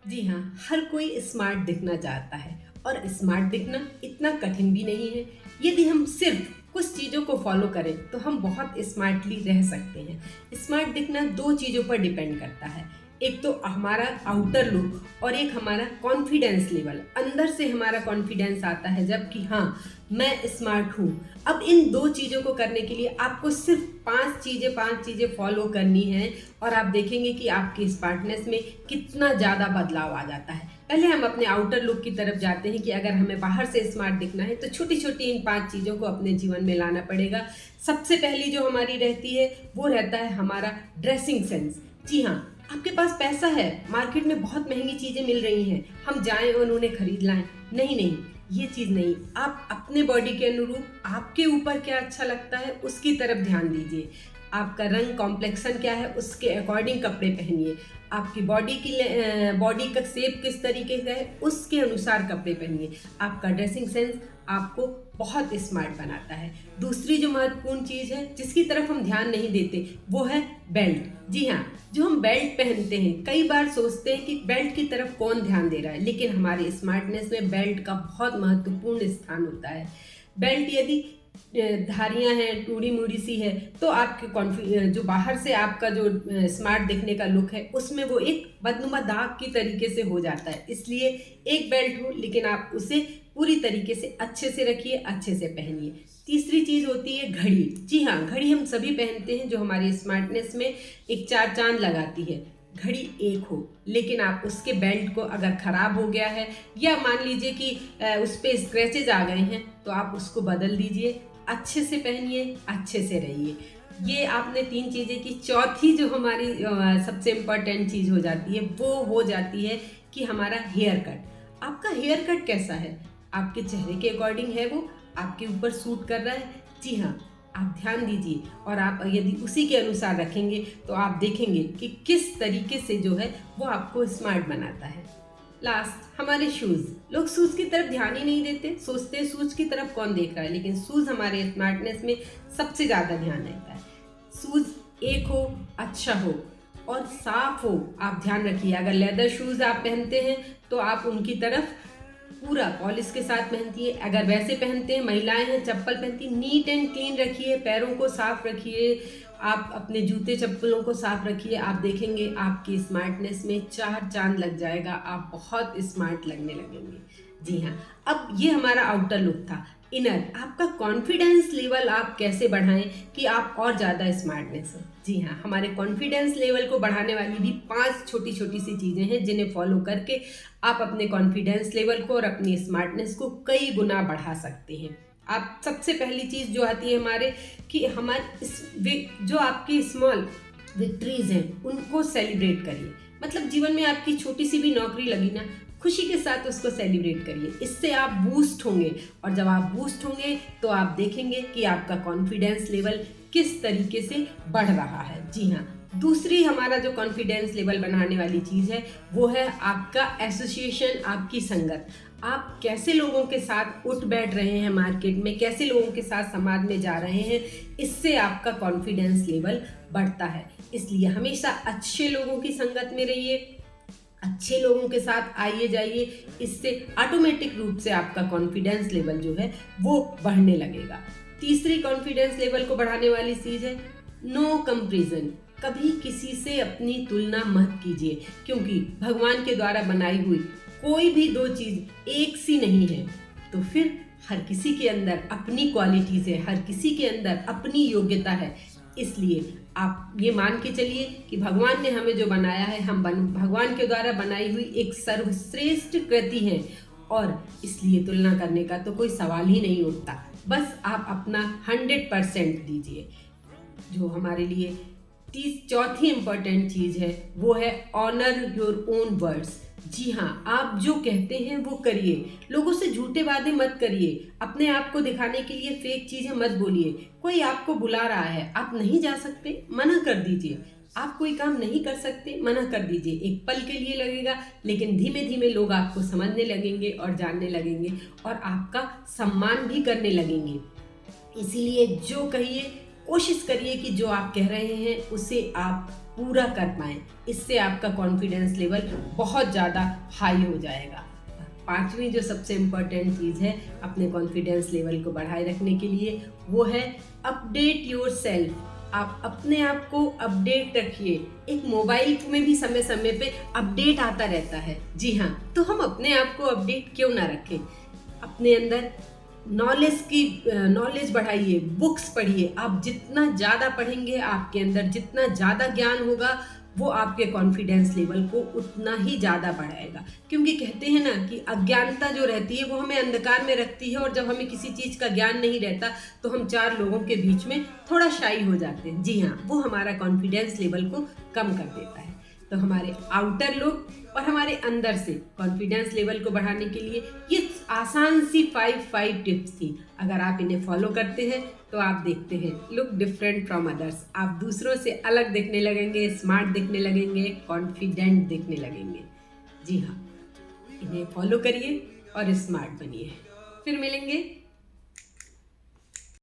जी हाँ, हर कोई स्मार्ट दिखना चाहता है और स्मार्ट दिखना इतना कठिन भी नहीं है। यदि हम सिर्फ कुछ चीज़ों को फॉलो करें तो हम बहुत स्मार्टली रह सकते हैं। स्मार्ट दिखना दो चीज़ों पर डिपेंड करता है। एक तो हमारा आउटर लुक और एक हमारा कॉन्फिडेंस लेवल। अंदर से हमारा कॉन्फिडेंस आता है जब कि हाँ, मैं स्मार्ट हूँ। अब इन दो चीज़ों को करने के लिए आपको सिर्फ पांच चीज़ें फॉलो करनी हैं और आप देखेंगे कि आपकी स्मार्टनेस में कितना ज़्यादा बदलाव आ जाता है। पहले हम अपने आउटर लुक की तरफ जाते हैं कि अगर हमें बाहर से स्मार्ट दिखना है तो छोटी छोटी इन पांच चीज़ों को अपने जीवन में लाना पड़ेगा। सबसे पहली जो हमारी रहती है वो रहता है हमारा ड्रेसिंग सेंस। जी हाँ, आपके पास पैसा है, मार्केट में बहुत महंगी चीज़ें मिल रही हैं, हम जाएं और उन्हें खरीद लाएं। नहीं नहीं, ये चीज़ नहीं। आप अपने बॉडी के अनुरूप आपके ऊपर क्या अच्छा लगता है उसकी तरफ ध्यान दीजिए। आपका रंग कॉम्प्लेक्शन क्या है उसके अकॉर्डिंग कपड़े पहनिए। आपकी बॉडी का शेप किस तरीके का है उसके अनुसार कपड़े पहनिए। आपका ड्रेसिंग सेंस आपको बहुत स्मार्ट बनाता है। दूसरी जो महत्वपूर्ण चीज़ है जिसकी तरफ हम ध्यान नहीं देते वो है बेल्ट। जी हाँ, जो हम बेल्ट पहनते हैं कई बार सोचते हैं कि बेल्ट की तरफ कौन ध्यान दे रहा है, लेकिन हमारे स्मार्टनेस में बेल्ट का बहुत महत्वपूर्ण स्थान होता है। बेल्ट यदि धारियां हैं, टूड़ी मूड़ी सी है, तो आपके जो बाहर से आपका जो स्मार्ट दिखने का लुक है उसमें वो एक बदनुमा दाग की तरीके से हो जाता है। इसलिए एक बेल्ट हो लेकिन आप उसे पूरी तरीके से अच्छे से रखिए, अच्छे से पहनिए। तीसरी चीज़ होती है घड़ी। जी हाँ, घड़ी हम सभी पहनते हैं जो हमारी स्मार्टनेस में एक चार चांद लगाती है। घड़ी एक हो लेकिन आप उसके बेल्ट को अगर ख़राब हो गया है या मान लीजिए कि उस पर स्क्रैचेज आ गए हैं तो आप उसको बदल दीजिए। अच्छे से पहनिए, अच्छे से रहिए। ये आपने तीन चीज़ें की। चौथी जो हमारी सबसे इम्पोर्टेंट चीज़ हो जाती है वो हो जाती है कि हमारा हेयर कट। आपका हेयर कट कैसा है, आपके चेहरे के अकॉर्डिंग है वो, आपके ऊपर सूट कर रहा है। जी हाँ, आप ध्यान दीजिए और आप यदि उसी के अनुसार रखेंगे तो आप देखेंगे कि किस तरीके से जो है वो आपको स्मार्ट बनाता है। लास्ट हमारे शूज़। लोग शूज़ की तरफ ध्यान ही नहीं देते, सोचते हैं शूज़ की तरफ कौन देख रहा है, लेकिन शूज़ हमारे स्मार्टनेस में सबसे ज़्यादा ध्यान रहता है। शूज़ एक हो, अच्छा हो और साफ हो। आप ध्यान रखिए, अगर लेदर शूज़ आप पहनते हैं तो आप उनकी तरफ पूरा पॉलिश के साथ पहनती है। अगर वैसे पहनते हैं, महिलाएं हैं चप्पल पहनती, नीट एंड क्लीन रखिए, पैरों को साफ रखिए, आप अपने जूते चप्पलों को साफ रखिए। आप देखेंगे आपकी स्मार्टनेस में चार चांद लग जाएगा, आप बहुत स्मार्ट लगने लगेंगे। जी हाँ, अब ये हमारा आउटर लुक था। इनर, आपका कॉन्फिडेंस लेवल आप कैसे बढ़ाएं कि आप और ज़्यादा स्मार्टनेस हो। जी हाँ, हमारे कॉन्फिडेंस लेवल को बढ़ाने वाली भी पांच छोटी छोटी सी चीज़ें हैं जिन्हें फॉलो करके आप अपने कॉन्फिडेंस लेवल को और अपनी स्मार्टनेस को कई गुना बढ़ा सकते हैं। आप सबसे पहली चीज़ जो आती है हमारे कि हमारे जो आपकी स्मॉल विक्ट्रीज हैं उनको सेलिब्रेट करिए। मतलब जीवन में आपकी छोटी सी भी नौकरी लगी ना, खुशी के साथ उसको सेलिब्रेट करिए। इससे आप बूस्ट होंगे और जब आप बूस्ट होंगे तो आप देखेंगे कि आपका कॉन्फिडेंस लेवल किस तरीके से बढ़ रहा है। जी हाँ, दूसरी हमारा जो कॉन्फिडेंस लेवल बढ़ाने वाली चीज़ है वो है आपका एसोसिएशन, आपकी संगत। आप कैसे लोगों के साथ उठ बैठ रहे हैं मार्केट में, कैसे लोगों के साथ समाज में जा रहे हैं, इससे आपका कॉन्फिडेंस लेवल बढ़ता है। इसलिए हमेशा अच्छे लोगों की संगत में रहिए, अच्छे लोगों के साथ आइए जाइए। इससे ऑटोमेटिक रूप से आपका कॉन्फिडेंस लेवल जो है वो बढ़ने लगेगा। तीसरी कॉन्फिडेंस लेवल को बढ़ाने वाली चीज़ है नो कंपैरिजन। कभी किसी से अपनी तुलना मत कीजिए, क्योंकि भगवान के द्वारा बनाई हुई कोई भी दो चीज़ एक सी नहीं है। तो फिर हर किसी के अंदर अपनी क्वालिटीज़ है, हर किसी के अंदर अपनी योग्यता है। इसलिए आप ये मान के चलिए कि भगवान ने हमें जो बनाया है, भगवान के द्वारा बनाई हुई एक सर्वश्रेष्ठ कृति है और इसलिए तुलना करने का तो कोई सवाल ही नहीं उठता। बस आप अपना 100% दीजिए। जो हमारे लिए चौथी इम्पोर्टेंट चीज़ है वो है ऑनर योर ओन वर्ड्स। जी हाँ, आप जो कहते हैं वो करिए। लोगों से झूठे वादे मत करिए, अपने आप को दिखाने के लिए फेक चीज़ें मत बोलिए। कोई आपको बुला रहा है, आप नहीं जा सकते, मना कर दीजिए। आप कोई काम नहीं कर सकते, मना कर दीजिए। एक पल के लिए लगेगा लेकिन धीमे धीमे लोग आपको समझने लगेंगे और जानने लगेंगे और आपका सम्मान भी करने लगेंगे। इसीलिए जो कहिए, कोशिश करिए कि जो आप कह रहे हैं उसे आप पूरा कर पाएँ। इससे आपका कॉन्फिडेंस लेवल बहुत ज़्यादा हाई हो जाएगा। पांचवी जो सबसे इम्पोर्टेंट चीज़ है अपने कॉन्फिडेंस लेवल को बढ़ाए रखने के लिए, वो है अपडेट योरसेल्फ। आप अपने आप को अपडेट रखिए। एक मोबाइल में भी समय समय पे अपडेट आता रहता है। जी हाँ, तो हम अपने आप को अपडेट क्यों ना रखें। अपने अंदर नॉलेज बढ़ाइए, बुक्स पढ़िए। आप जितना ज़्यादा पढ़ेंगे, आपके अंदर जितना ज़्यादा ज्ञान होगा, वो आपके कॉन्फिडेंस लेवल को उतना ही ज़्यादा बढ़ाएगा। क्योंकि कहते हैं ना कि अज्ञानता जो रहती है वो हमें अंधकार में रखती है, और जब हमें किसी चीज़ का ज्ञान नहीं रहता तो हम चार लोगों के बीच में थोड़ा शाई हो जाते हैं। जी हाँ, वो हमारा कॉन्फिडेंस लेवल को कम कर देता है। तो हमारे आउटर लुक और हमारे अंदर से कॉन्फिडेंस लेवल को बढ़ाने के लिए ये आसान सी 5 टिप्स थी। अगर आप इन्हें फॉलो करते हैं तो आप देखते हैं लुक डिफरेंट फ्रॉम अदर्स। आप दूसरों से अलग दिखने लगेंगे, स्मार्ट दिखने लगेंगे, कॉन्फिडेंट दिखने लगेंगे। जी हाँ, इन्हें फॉलो करिए और स्मार्ट बनिए। फिर मिलेंगे